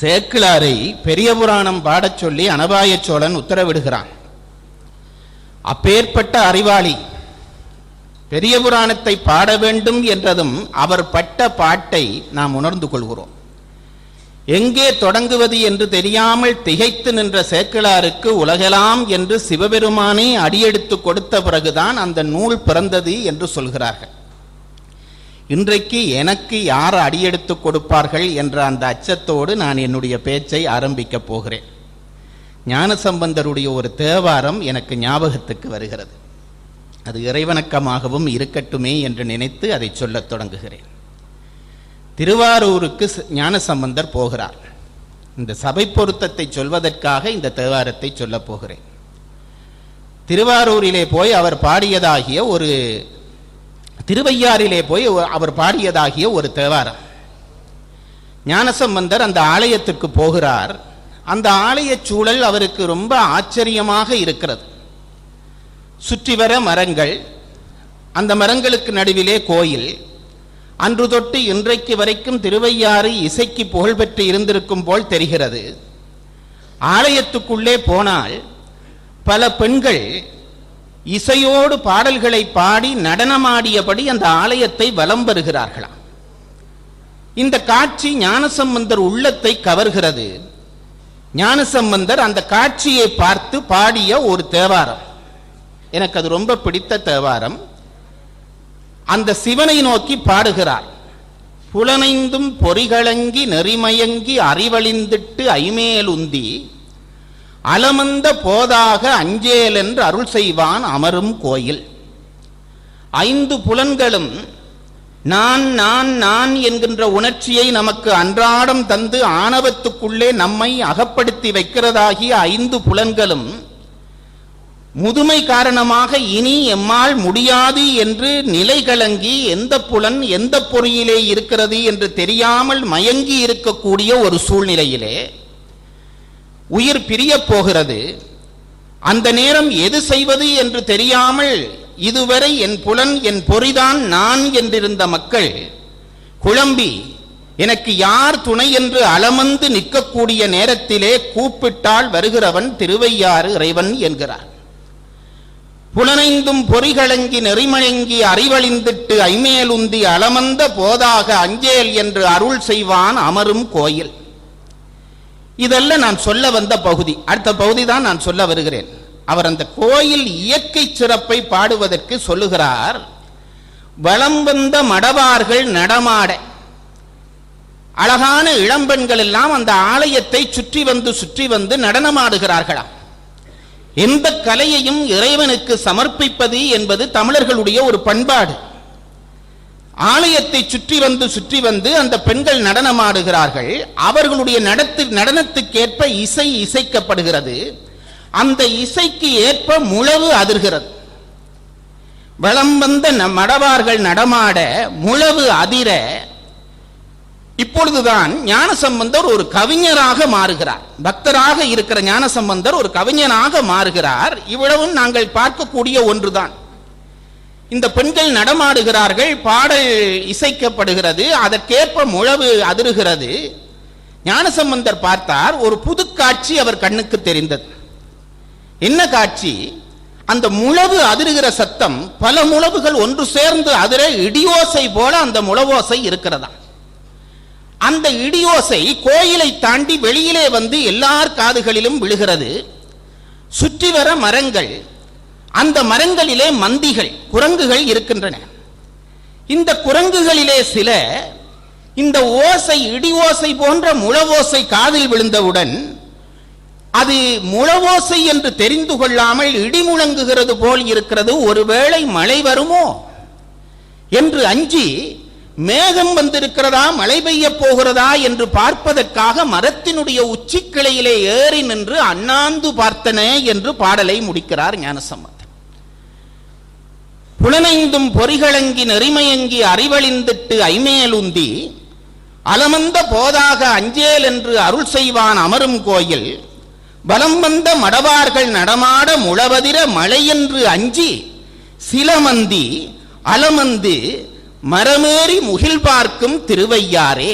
சேக்கிழாரை பெரிய புராணம் பாடச் சொல்லி அனபாய சோழன் உத்தரவிடுகிறான். அப்பேற்பட்ட அறிவாளி பெரிய புராணத்தை பாட வேண்டும் என்றதும் அவர் பட்ட பாட்டை நாம் உணர்ந்து கொள்கிறோம். எங்கே தொடங்குவது என்று தெரியாமல் திகைத்து நின்ற சேக்கிழாருக்கு உலகெல்லாம் என்று சிவபெருமானே அடியெடுத்து கொடுத்த பிறகுதான் அந்த நூல் பிறந்தது என்று சொல்கிறார்கள். இன்றைக்கு எனக்கு யார் அடியெடுத்து கொடுப்பார்கள் என்ற அந்த அச்சத்தோடு நான் என்னுடைய பேச்சை ஆரம்பிக்கப் போகிறேன். ஞானசம்பந்தருடைய ஒரு தேவாரம் எனக்கு ஞாபகத்துக்கு வருகிறது. அது இறைவணக்கமாகவும் இருக்கட்டுமே என்று நினைத்து அதை சொல்லத் தொடங்குகிறேன். திருவாரூருக்கு ஞானசம்பந்தர் போகிறார். இந்த சபை பொருத்தத்தை சொல்வதற்காக இந்த தேவாரத்தை சொல்லப் போகிறேன். திருவாரூரிலே போய் அவர் பாடியதாகிய ஒரு திருவையாறிலே போய் அவர் பாடியதாகிய ஒரு தேவாரம். ஞானசம்பந்தர் அந்த ஆலயத்திற்கு போகிறார். அந்த ஆலய சூழல் அவருக்கு ரொம்ப ஆச்சரியமாக இருக்கிறது. சுற்றி வர மரங்கள், அந்த மரங்களுக்கு நடுவிலே கோயில். அன்று தொட்டு இன்றைக்கு வரைக்கும் திருவையாறு இசைக்கு புகழ்பெற்று இருந்திருக்கும் போல் தெரிகிறது. ஆலயத்துக்குள்ளே போனால் பல பெண்கள் இசையோடு பாடல்களை பாடி நடனமாடியபடி அந்த ஆலயத்தை வலம் வருகிறார்களாம். இந்த காட்சி ஞானசம்பந்தர் உள்ளத்தை கவர்கிறது. ஞானசம்பந்தர் அந்த காட்சியை பார்த்து பாடிய ஒரு தேவாரம். எனக்கு அது ரொம்ப பிடித்த தேவாரம். அந்த சிவனை நோக்கி பாடுகிறார். புலனைந்தும் பொறிகளங்கி நெறிமயங்கி அறிவழிந்திட்டு ஐமேலுந்தி அலமந்த போதாக அஞ்சேல் என்று அருள் செய்வான் அமரும் கோயில். 5 புலன்களும் நான் நான் நான் என்கின்ற உணர்ச்சியை நமக்கு அன்றாடம் தந்து ஆணவத்துக்குள்ளே நம்மை அகப்படுத்தி வைக்கிறதாகிய 5 புலன்களும் முதுமை காரணமாக இனி எம்மால் முடியாது என்று நிலை கலங்கி எந்த புலன் எந்த பொறியிலே இருக்கிறது என்று தெரியாமல் மயங்கி இருக்கக்கூடிய ஒரு சூழ்நிலையிலே உயிர் பிரிய போகிறது. அந்த நேரம் எது செய்வது என்று தெரியாமல் இதுவரை என் புலன் என் பொறிதான் நான் என்றிருந்த மக்கள் குழம்பி எனக்கு யார் துணை என்று அலமந்து நிற்கக்கூடிய நேரத்திலே கூப்பிட்டால் வருகிறவன் திருவையாறு இறைவன் என்கிறார். புலனைந்தும் பொறிகளங்கி நெறிமயங்கி அறிவழிந்திட்டு ஐமேலுந்தி அலமந்த போதாக அஞ்சேல் என்று அருள் செய்வான் அமரும் கோயில். இதெல்லாம் நான் சொல்ல வந்த பகுதி. அடுத்த பகுதி தான் நான் சொல்ல வருகிறேன். அவர் அந்த கோயில் இயற்கை சிறப்பை பாடுவதற்கு சொல்லுகிறார். வலம் வந்த மடவார்கள் நடமாட, அழகான இளம்பெண்கள் எல்லாம் அந்த ஆலயத்தை சுற்றி வந்து நடனமாடுகிறார்களாம். எந்த கலையையும் இறைவனுக்கு சமர்ப்பிப்பது என்பது தமிழர்களுடைய ஒரு பண்பாடு. ஆலயத்தை சுற்றி வந்து அந்த பெண்கள் நடனமாடுகிறார்கள். அவர்களுடைய நடனத்துக்கேற்ப இசை இசைக்கப்படுகிறது. அந்த இசைக்கு ஏற்ப முழவு அதிர்கிறது. வலம் வந்த மடவார்கள் நடமாட முழவு அதிர இப்பொழுதுதான் ஞானசம்பந்தர் ஒரு கவிஞராக மாறுகிறார். பக்தராக இருக்கிற ஞானசம்பந்தர் ஒரு கவிஞனாக மாறுகிறார். இவ்வளவும் நாங்கள் பார்க்கக்கூடிய ஒன்றுதான். இந்த பெண்கள் நடமாடுகிறார்கள், பாடல் இசைக்கப்படுகிறது, அதற்கேற்ப முழவு அதிருகிறது. ஞானசம்பந்தர் பார்த்தார். ஒரு புது காட்சி அவர் கண்ணுக்கு தெரிந்தது. என்ன காட்சி? அந்த முழவு அதிருகிற சத்தம் பல முழவுகள் ஒன்று சேர்ந்து அதிர இடியோசை போல அந்த முழவோசை இருக்கிறதா. அந்த இடியோசை கோயிலை தாண்டி வெளியிலே வந்து எல்லார் காதுகளிலும் விழுகிறது. சுற்றி வர மரங்கள், அந்த மரங்களிலே மந்திகள் குரங்குகள் இருக்கின்றன. இந்த குரங்குகளிலே சில இந்த ஓசை இடி ஓசை போன்ற முழவோசை காதில் விழுந்தவுடன் அது முழவோசை என்று தெரிந்து கொள்ளாமல் இடி முழங்குகிறது போல் இருக்கிறது, ஒருவேளை மழை வருமோ என்று அஞ்சி மேகம் வந்திருக்கிறதா மழை பெய்ய போகிறதா என்று பார்ப்பதற்காக மரத்தினுடைய உச்சி கிளையிலே ஏறி நின்று அண்ணாந்து பார்த்தன என்று பாடலை முடிக்கிறார் ஞானசம்பந்தர். புலனைந்தும் பொறிகளங்கி நெறிமயங்கி அறிவழிந்திட்டு ஐமேலுந்தி அலமந்த போதாக அஞ்சேல் என்று அருள் செய்வான் அமரும் கோயில். பலம் வந்த மடவார்கள் நடமாட முழவதிர மழை என்று அஞ்சி சிலமந்தி அலமந்து மரமேறி முகில் பார்க்கும் திருவையாரே.